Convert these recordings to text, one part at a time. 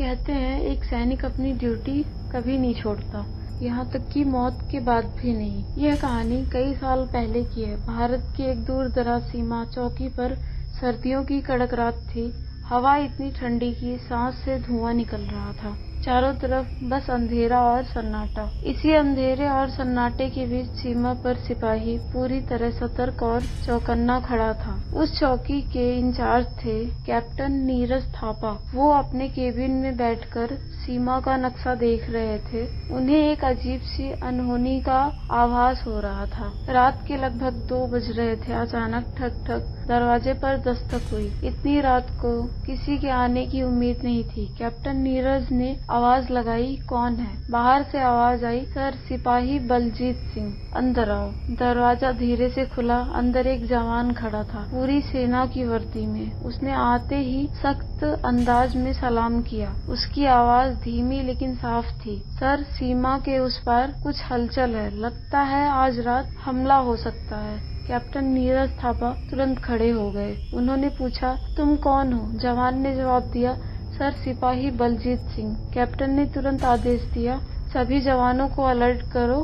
कहते हैं एक सैनिक अपनी ड्यूटी कभी नहीं छोड़ता, यहाँ तक कि मौत के बाद भी नहीं। यह कहानी कई साल पहले की है। भारत की एक दूर दराज सीमा चौकी पर सर्दियों की कड़क रात थी। हवा इतनी ठंडी कि सांस से धुआं निकल रहा था। चारों तरफ बस अंधेरा और सन्नाटा। इसी अंधेरे और सन्नाटे के बीच सीमा पर सिपाही पूरी तरह सतर्क और चौकन्ना खड़ा था। उस चौकी के इंचार्ज थे कैप्टन नीरज थापा। वो अपने केबिन में बैठकर सीमा का नक्शा देख रहे थे। उन्हें एक अजीब सी अनहोनी का आभास हो रहा था। रात के लगभग 2 बज रहे थे। अचानक ठक ठक दरवाजे पर दस्तक हुई। इतनी रात को किसी के आने की उम्मीद नहीं थी। कैप्टन नीरज ने आवाज लगाई, कौन है? बाहर से आवाज आई, सर, सिपाही बलजीत सिंह, अंदर आओ। दरवाजा धीरे से खुला। अंदर एक जवान खड़ा था, पूरी सेना की वर्दी में। उसने आते ही सख्त अंदाज में सलाम किया। उसकी आवाज धीमी लेकिन साफ थी। सर, सीमा के उस पार कुछ हलचल है। लगता है आज रात हमला हो सकता है। कैप्टन नीरज थापा तुरंत खड़े हो गए। उन्होंने पूछा, तुम कौन हो? जवान ने जवाब दिया, सर, सिपाही बलजीत सिंह। कैप्टन ने तुरंत आदेश दिया, सभी जवानों को अलर्ट करो,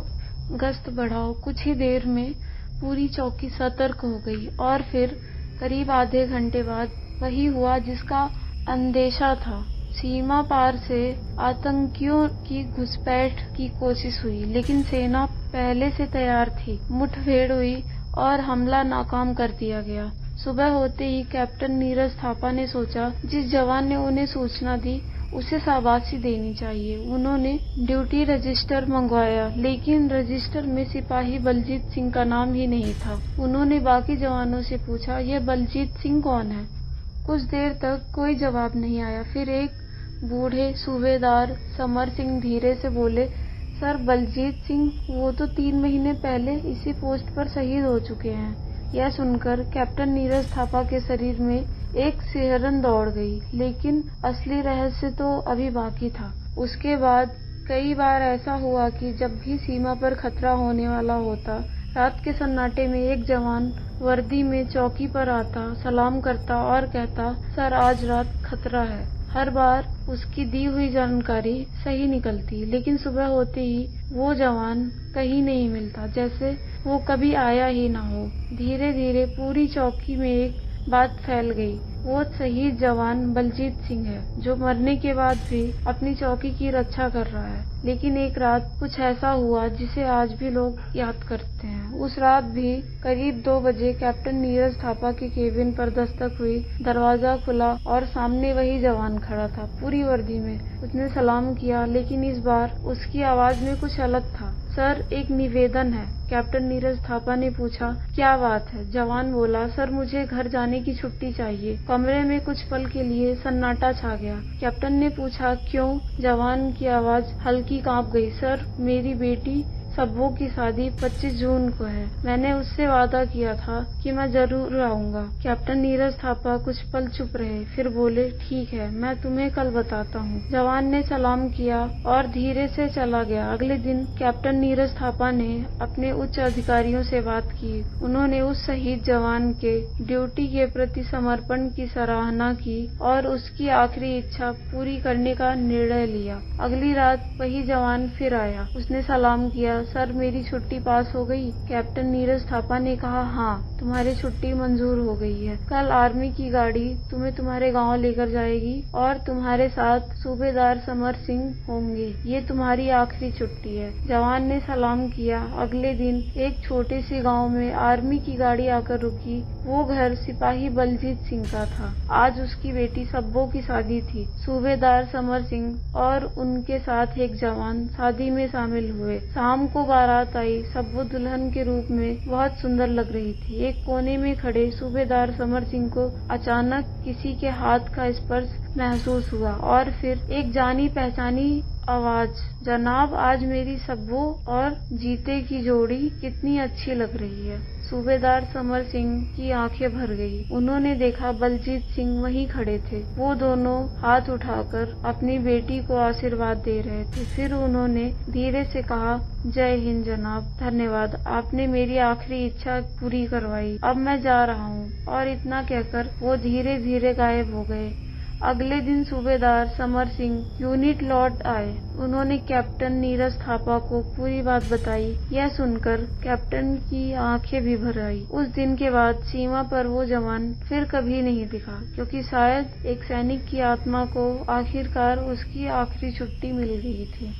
गश्त बढ़ाओ। कुछ ही देर में पूरी चौकी सतर्क हो गई और फिर करीब आधे घंटे बाद वही हुआ जिसका अंदेशा था। सीमा पार से आतंकियों की घुसपैठ की कोशिश हुई, लेकिन सेना पहले से तैयार थी। मुठभेड़ हुई और हमला नाकाम कर दिया गया। सुबह होते ही कैप्टन नीरज थापा ने सोचा, जिस जवान ने उन्हें सूचना दी उसे शाबाशी देनी चाहिए। उन्होंने ड्यूटी रजिस्टर मंगवाया, लेकिन रजिस्टर में सिपाही बलजीत सिंह का नाम ही नहीं था। उन्होंने बाकी जवानों से पूछा, यह बलजीत सिंह कौन है? कुछ देर तक कोई जवाब नहीं आया। फिर एक बूढ़े सूबेदार समर सिंह धीरे से बोले, सर, बलजीत सिंह, वो तो 3 महीने पहले इसी पोस्ट पर शहीद हो चुके हैं। यह सुनकर कैप्टन नीरज थापा के शरीर में एक सिहरन दौड़ गई, लेकिन असली रहस्य तो अभी बाकी था। उसके बाद कई बार ऐसा हुआ कि जब भी सीमा पर खतरा होने वाला होता, रात के सन्नाटे में एक जवान वर्दी में चौकी पर आता, सलाम करता और कहता, सर, आज रात खतरा है। हर बार उसकी दी हुई जानकारी सही निकलती, लेकिन सुबह होते ही वो जवान कहीं नहीं मिलता, जैसे वो कभी आया ही ना हो। धीरे धीरे पूरी चौकी में एक बात फैल गई, वो शहीद जवान बलजीत सिंह है, जो मरने के बाद भी अपनी चौकी की रक्षा कर रहा है। लेकिन एक रात कुछ ऐसा हुआ जिसे आज भी लोग याद करते हैं। उस रात भी करीब 2 बजे कैप्टन नीरज थापा के केबिन पर दस्तक हुई। दरवाजा खुला और सामने वही जवान खड़ा था, पूरी वर्दी में। उसने सलाम किया, लेकिन इस बार उसकी आवाज में कुछ अलग था। सर, एक निवेदन है। कैप्टन नीरज थापा ने पूछा, क्या बात है? जवान बोला, सर, मुझे घर जाने की छुट्टी चाहिए। कमरे में कुछ पल के लिए सन्नाटा छा गया। कैप्टन ने पूछा, क्यों? जवान की आवाज हल्की कांप गई। सर, मेरी बेटी सब्बो की शादी 25 जून को है। मैंने उससे वादा किया था कि मैं जरूर आऊंगा। कैप्टन नीरज थापा कुछ पल चुप रहे, फिर बोले, ठीक है, मैं तुम्हें कल बताता हूँ। जवान ने सलाम किया और धीरे से चला गया। अगले दिन कैप्टन नीरज थापा ने अपने उच्च अधिकारियों से बात की। उन्होंने उस शहीद जवान के ड्यूटी के प्रति समर्पण की सराहना की और उसकी आखिरी इच्छा पूरी करने का निर्णय लिया। अगली रात वही जवान फिर आया। उसने सलाम किया, सर, मेरी छुट्टी पास हो गई? कैप्टन नीरज थापा ने कहा, हाँ, तुम्हारी छुट्टी मंजूर हो गई है। कल आर्मी की गाड़ी तुम्हें तुम्हारे गांव लेकर जाएगी और तुम्हारे साथ सूबेदार समर सिंह होंगे। ये तुम्हारी आखिरी छुट्टी है। जवान ने सलाम किया। अगले दिन एक छोटे से गांव में आर्मी की गाड़ी आकर रुकी। वो घर सिपाही बलजीत सिंह का था। आज उसकी बेटी सब्बो की शादी थी। सूबेदार समर सिंह और उनके साथ एक जवान शादी में शामिल हुए। शाम को बारात आई। सब्बो दुल्हन के रूप में बहुत सुंदर लग रही थी। एक कोने में खड़े सूबेदार समर सिंह को अचानक किसी के हाथ का स्पर्श महसूस हुआ और फिर एक जानी पहचानी आवाज, जनाब, आज मेरी सब्बो और जीते की जोड़ी कितनी अच्छी लग रही है। सूबेदार समर सिंह की आंखें भर गई। उन्होंने देखा बलजीत सिंह वहीं खड़े थे। वो दोनों हाथ उठाकर अपनी बेटी को आशीर्वाद दे रहे थे। फिर उन्होंने धीरे से कहा, जय हिंद जनाब, धन्यवाद, आपने मेरी आखिरी इच्छा पूरी करवाई। अब मैं जा रहा हूँ। और इतना कहकर वो धीरे धीरे गायब हो गए। अगले दिन सूबेदार समर सिंह यूनिट लौट आए। उन्होंने कैप्टन नीरज थापा को पूरी बात बताई। यह सुनकर कैप्टन की आंखें भी भर आई। उस दिन के बाद सीमा पर वो जवान फिर कभी नहीं दिखा, क्योंकि शायद एक सैनिक की आत्मा को आखिरकार उसकी आखिरी छुट्टी मिल गई थी।